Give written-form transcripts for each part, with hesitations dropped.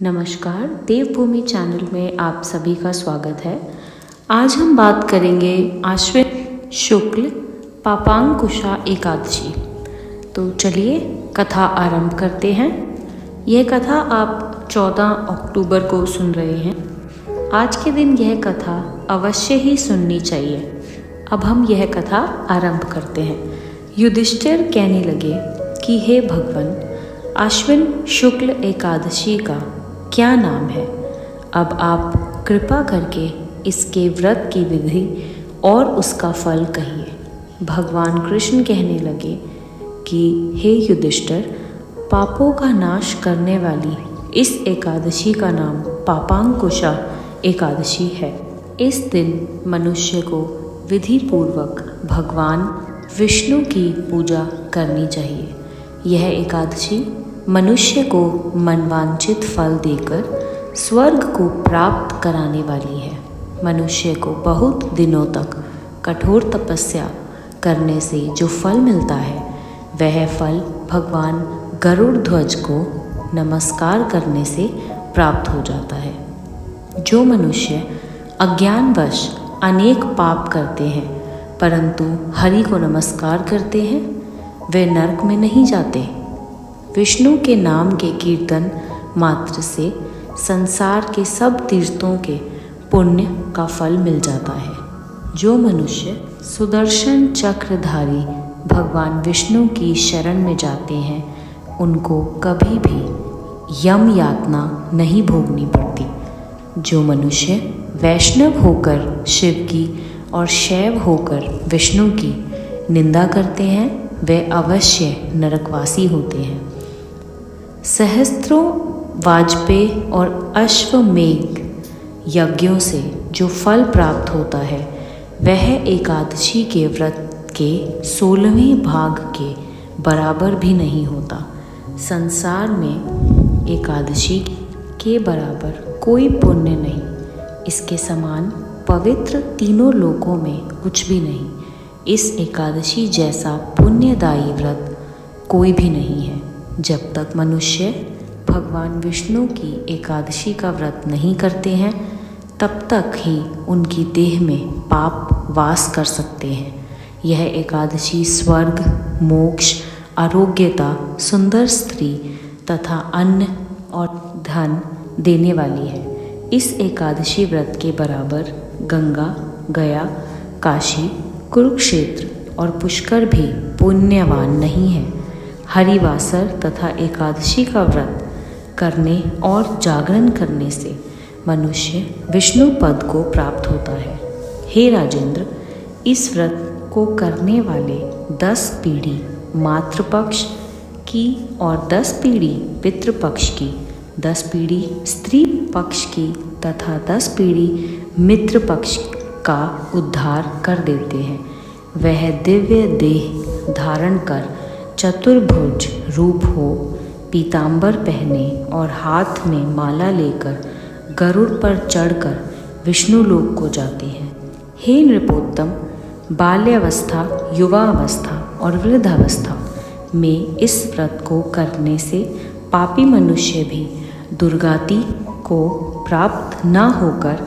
नमस्कार, देवभूमि चैनल में आप सभी का स्वागत है। आज हम बात करेंगे आश्विन शुक्ल पापांकुशा एकादशी। तो चलिए कथा आरंभ करते हैं। यह कथा आप 14 अक्टूबर को सुन रहे हैं। आज के दिन यह कथा अवश्य ही सुननी चाहिए। अब हम यह कथा आरंभ करते हैं। युधिष्ठिर कहने लगे कि हे भगवान, आश्विन शुक्ल एकादशी का क्या नाम है? अब आप कृपा करके इसके व्रत की विधि और उसका फल कहिए। भगवान कृष्ण कहने लगे कि हे युधिष्ठिर, पापों का नाश करने वाली इस एकादशी का नाम पापांकुशा एकादशी है। इस दिन मनुष्य को विधि पूर्वक भगवान विष्णु की पूजा करनी चाहिए। यह एकादशी मनुष्य को मनवांछित फल देकर स्वर्ग को प्राप्त कराने वाली है। मनुष्य को बहुत दिनों तक कठोर तपस्या करने से जो फल मिलता है, वह फल भगवान गरुड़ ध्वज को नमस्कार करने से प्राप्त हो जाता है। जो मनुष्य अज्ञानवश अनेक पाप करते हैं परंतु हरि को नमस्कार करते हैं, वे नरक में नहीं जाते। विष्णु के नाम के कीर्तन मात्र से संसार के सब तीर्थों के पुण्य का फल मिल जाता है। जो मनुष्य सुदर्शन चक्रधारी भगवान विष्णु की शरण में जाते हैं, उनको कभी भी यम यातना नहीं भोगनी पड़ती। जो मनुष्य वैष्णव होकर शिव की और शैव होकर विष्णु की निंदा करते हैं, वे अवश्य नरकवासी होते हैं। सहस्त्रों वाजपेय और अश्वमेघ यज्ञों से जो फल प्राप्त होता है, वह एकादशी के व्रत के 16वें भाग के बराबर भी नहीं होता। संसार में एकादशी के बराबर कोई पुण्य नहीं। इसके समान पवित्र तीनों लोकों में कुछ भी नहीं। इस एकादशी जैसा पुण्यदायी व्रत कोई भी नहीं है। जब तक मनुष्य भगवान विष्णु की एकादशी का व्रत नहीं करते हैं, तब तक ही उनकी देह में पाप वास कर सकते हैं। यह एकादशी स्वर्ग, मोक्ष, आरोग्यता, सुंदर स्त्री तथा अन्न और धन देने वाली है। इस एकादशी व्रत के बराबर गंगा, गया, काशी, कुरुक्षेत्र और पुष्कर भी पुण्यवान नहीं है। हरिवासर तथा एकादशी का व्रत करने और जागरण करने से मनुष्य विष्णु पद को प्राप्त होता है। हे राजेंद्र, इस व्रत को करने वाले 10 पीढ़ी मातृपक्ष की और 10 पीढ़ी पितृपक्ष की, 10 पीढ़ी स्त्री पक्ष की तथा 10 पीढ़ी मित्र पक्ष का उद्धार कर देते हैं। वह दिव्य देह धारण कर चतुर्भुज रूप हो, पीतांबर पहने और हाथ में माला लेकर गरुड़ पर चढ़कर विष्णु लोक को जाते हैं। हे नृपोत्तम, बाल्यावस्था, युवावस्था और वृद्धावस्था में इस व्रत को करने से पापी मनुष्य भी दुर्गति को प्राप्त न होकर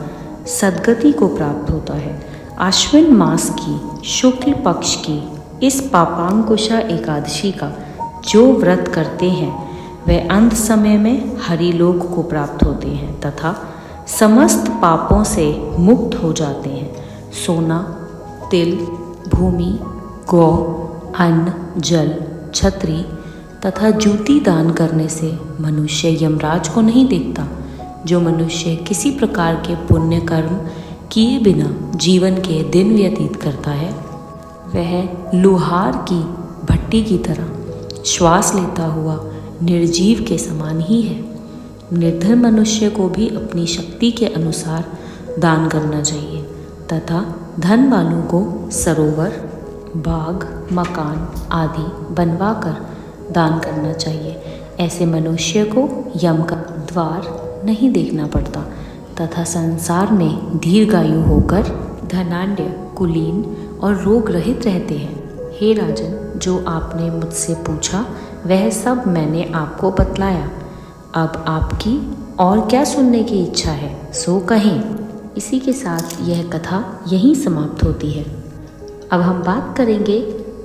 सद्गति को प्राप्त होता है। आश्विन मास की शुक्ल पक्ष की इस पापांकुशा एकादशी का जो व्रत करते हैं, वे अंत समय में हरिलोक को प्राप्त होते हैं तथा समस्त पापों से मुक्त हो जाते हैं। सोना, तिल, भूमि, गौ, अन्न, जल, छत्री तथा जूती दान करने से मनुष्य यमराज को नहीं देखता। जो मनुष्य किसी प्रकार के पुण्य कर्म किए बिना जीवन के दिन व्यतीत करता है, वह लोहार की भट्टी की तरह श्वास लेता हुआ निर्जीव के समान ही है। निर्धन मनुष्य को भी अपनी शक्ति के अनुसार दान करना चाहिए तथा धन वालों को सरोवर, बाग, मकान आदि बनवाकर दान करना चाहिए। ऐसे मनुष्य को यम का द्वार नहीं देखना पड़ता तथा संसार में दीर्घायु होकर धनाढ्य, कुलीन और रोग रहित रहते हैं। हे राजन, जो आपने मुझसे पूछा वह सब मैंने आपको बतलाया। अब आपकी और क्या सुनने की इच्छा है सो कहें। इसी के साथ यह कथा यहीं समाप्त होती है। अब हम बात करेंगे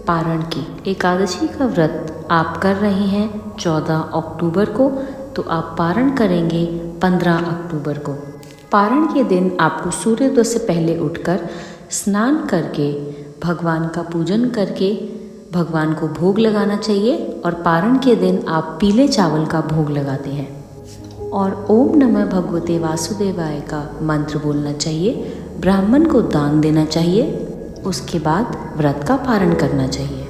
पारण की। एकादशी का व्रत आप कर रहे हैं 14 अक्टूबर को, तो आप पारण करेंगे 15 अक्टूबर को। पारण के दिन आपको सूर्योदय से पहले उठकर स्नान करके भगवान का पूजन करके भगवान को भोग लगाना चाहिए। और पारण के दिन आप पीले चावल का भोग लगाते हैं और ओम नमः भगवते वासुदेवाय का मंत्र बोलना चाहिए। ब्राह्मण को दान देना चाहिए। उसके बाद व्रत का पारण करना चाहिए।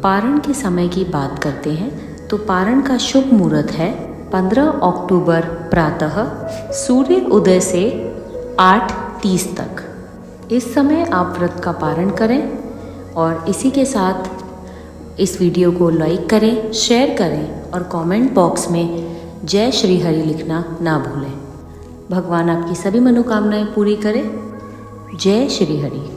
पारण के समय की बात करते हैं तो पारण का शुभ मुहूर्त है 15 अक्टूबर प्रातः सूर्य उदय से 8:30 तक। इस समय आप व्रत का पारण करें और इसी के साथ इस वीडियो को लाइक करें, शेयर करें और कमेंट बॉक्स में जय श्री हरि लिखना ना भूलें। भगवान आपकी सभी मनोकामनाएं पूरी करें। जय श्री हरि।